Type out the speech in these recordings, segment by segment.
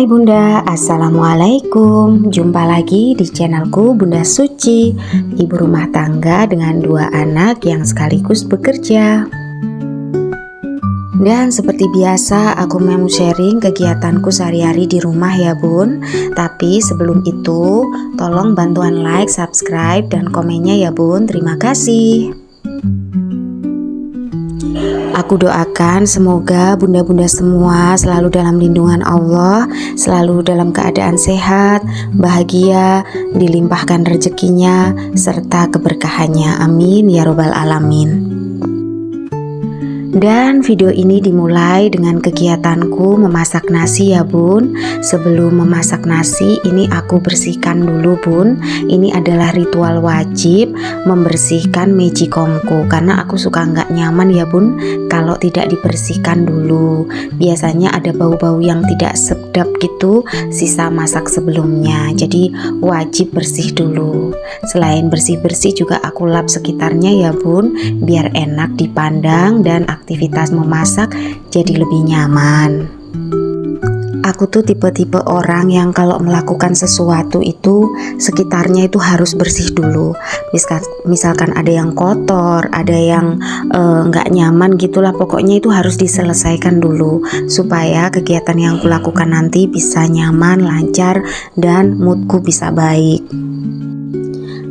Hai Bunda, Assalamualaikum. Jumpa lagi di channelku Bunda Suci, ibu rumah tangga dengan 2 anak yang sekaligus bekerja. Dan seperti biasa aku mau sharing kegiatanku sehari-hari di rumah ya Bun. Tapi sebelum itu tolong bantuan like, subscribe, dan komennya ya Bun. Terima kasih. Aku doakan semoga bunda-bunda semua selalu dalam lindungan Allah, selalu dalam keadaan sehat, bahagia, dilimpahkan rezekinya, serta keberkahannya. Amin ya robbal alamin. Dan video ini dimulai dengan kegiatanku memasak nasi ya Bun. Sebelum memasak nasi ini aku bersihkan dulu Bun. Ini adalah ritual wajib membersihkan magicomku, karena aku suka nggak nyaman ya Bun kalau tidak dibersihkan dulu. Biasanya ada bau-bau yang tidak sedap gitu sisa masak sebelumnya. Jadi wajib bersih dulu. Selain bersih-bersih juga aku lap sekitarnya ya Bun, biar enak dipandang dan aktivitas memasak jadi lebih nyaman. Aku tuh tipe-tipe orang yang kalau melakukan sesuatu itu sekitarnya itu harus bersih dulu. Misalkan ada yang kotor, ada yang nggak nyaman gitulah, pokoknya itu harus diselesaikan dulu supaya kegiatan yang aku lakukan nanti bisa nyaman, lancar, dan moodku bisa baik.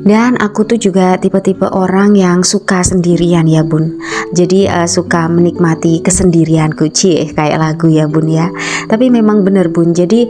Dan aku tuh juga tipe-tipe orang yang suka sendirian ya Bun. Jadi suka menikmati kesendirianku, kayak lagu ya Bun ya. Tapi memang bener Bun, jadi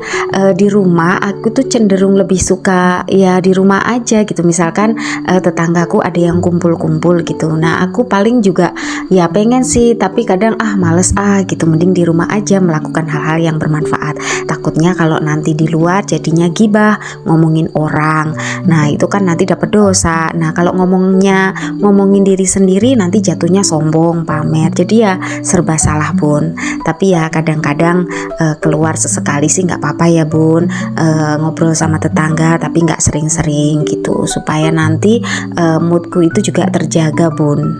di rumah aku tuh cenderung lebih suka ya di rumah aja gitu. Misalkan tetanggaku ada yang kumpul-kumpul gitu, nah aku paling juga ya pengen sih, tapi kadang males gitu, mending di rumah aja melakukan hal-hal yang bermanfaat. Takutnya kalau nanti di luar jadinya gibah, ngomongin orang, nah itu kan nanti dapat dosa. Nah kalau ngomongin diri sendiri nanti jatuhnya sombong, pamer, jadi ya serba salah Bun. Tapi ya kadang-kadang keluar sesekali sih nggak apa-apa ya Bun, ngobrol sama tetangga tapi nggak sering-sering gitu, supaya nanti moodku itu juga terjaga Bun.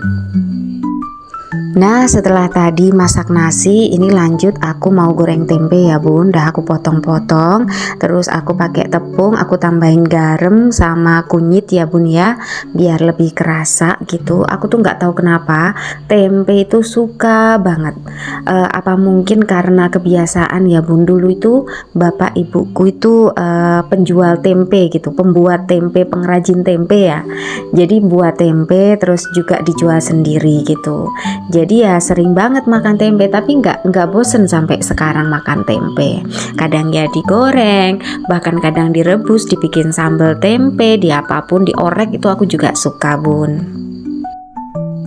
Nah setelah tadi masak nasi, ini lanjut aku mau goreng tempe ya Bun. Udah aku potong-potong, terus aku pakai tepung, aku tambahin garam sama kunyit ya Bun ya, biar lebih kerasa gitu. Aku tuh nggak tahu kenapa tempe itu suka banget. Apa mungkin karena kebiasaan ya Bun, dulu itu bapak ibuku itu penjual tempe gitu, pembuat tempe, pengrajin tempe ya. Jadi buat tempe terus juga dijual sendiri gitu. Jadi ya sering banget makan tempe, tapi nggak bosen sampai sekarang makan tempe. Kadang ya digoreng, bahkan kadang direbus, dibikin sambal tempe, di apapun, diorek, itu aku juga suka Bun.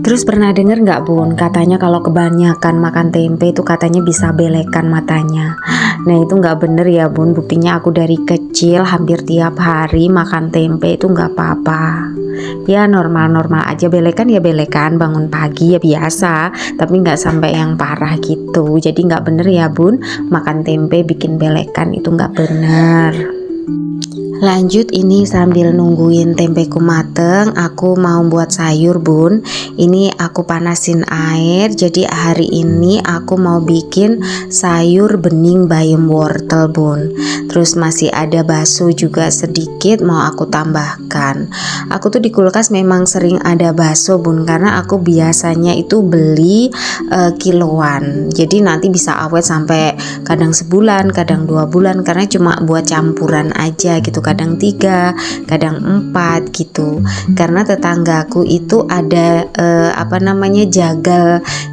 Terus pernah denger nggak Bun, katanya kalau kebanyakan makan tempe itu katanya bisa belekan matanya. Nah itu nggak bener ya Bun, buktinya aku dari kecil hampir tiap hari makan tempe itu nggak apa-apa. Ya normal-normal aja, belekan ya belekan, bangun pagi ya biasa, tapi nggak sampai yang parah gitu. Jadi nggak bener ya Bun, makan tempe bikin belekan itu nggak bener. Lanjut, ini sambil nungguin tempeku mateng, aku mau buat sayur Bun. Ini aku panasin air. Jadi hari ini aku mau bikin sayur bening bayam wortel Bun. Terus masih ada bakso juga sedikit mau aku tambahkan. Aku tuh di kulkas memang sering ada bakso Bun, karena aku biasanya itu beli kiloan. Jadi nanti bisa awet sampai kadang sebulan, kadang 2 bulan, karena cuma buat campuran aja gitu. Kadang 3, kadang 4 gitu. Karena tetanggaku itu ada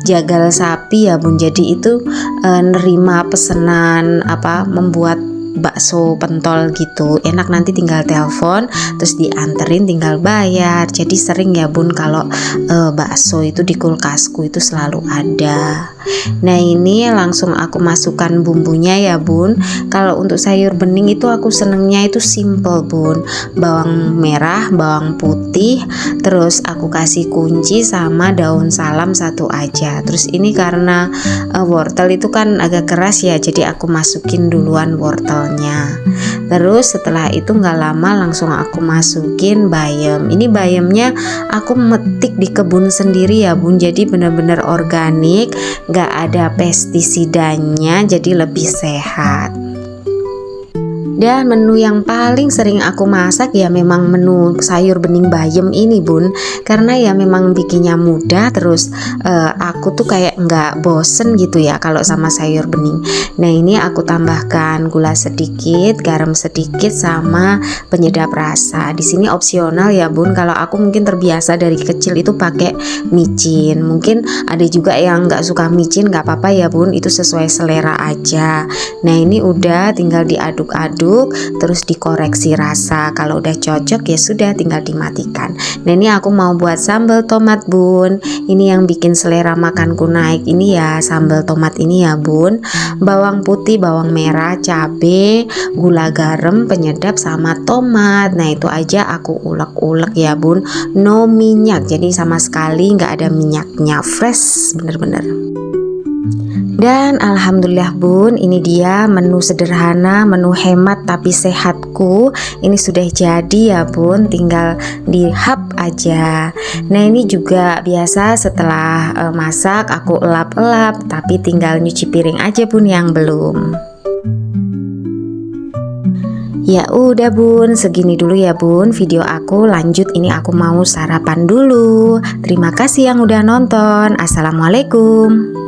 jagal sapi ya Bun. Jadi itu nerima pesanan membuat bakso pentol gitu. Enak, nanti tinggal telepon terus dianterin, tinggal bayar. Jadi sering ya Bun kalau bakso itu di kulkasku itu selalu ada. Nah ini langsung aku masukkan bumbunya ya Bun. Kalau untuk sayur bening itu aku senengnya itu simple Bun. Bawang merah, bawang putih, terus aku kasih kunci sama daun salam 1 aja. Terus ini karena wortel itu kan agak keras ya, jadi aku masukin duluan wortel. Terus setelah itu nggak lama langsung aku masukin bayam. Ini bayamnya aku metik di kebun sendiri ya Bun, jadi benar-benar organik, nggak ada pestisidanya, jadi lebih sehat. Dan menu yang paling sering aku masak ya memang menu sayur bening bayam ini bun, karena ya memang bikinnya mudah, terus aku tuh kayak nggak bosen gitu ya kalau sama sayur bening. Nah ini aku tambahkan gula sedikit, garam sedikit, sama penyedap rasa. Di sini opsional ya bun, kalau aku mungkin terbiasa dari kecil itu pakai micin, mungkin ada juga yang nggak suka micin, nggak apa-apa ya bun, itu sesuai selera aja. Nah ini udah tinggal diaduk-aduk, terus dikoreksi rasa. Kalau udah cocok ya sudah tinggal dimatikan. Nah ini aku mau buat sambal tomat bun. Ini yang bikin selera makanku naik ini ya sambal tomat ini ya bun. Bawang putih, bawang merah, cabe, gula, garam, penyedap, sama tomat. Nah itu aja aku ulek-ulek ya bun, no minyak, jadi sama sekali nggak ada minyaknya, fresh bener-bener. Dan alhamdulillah bun, ini dia menu sederhana, menu hemat tapi sehatku. Ini sudah jadi ya bun, tinggal dihap aja. Nah ini juga biasa setelah masak aku elap-elap, tapi tinggal nyuci piring aja bun yang belum. Ya udah bun, segini dulu ya bun video aku, lanjut ini aku mau sarapan dulu. Terima kasih yang udah nonton. Assalamualaikum.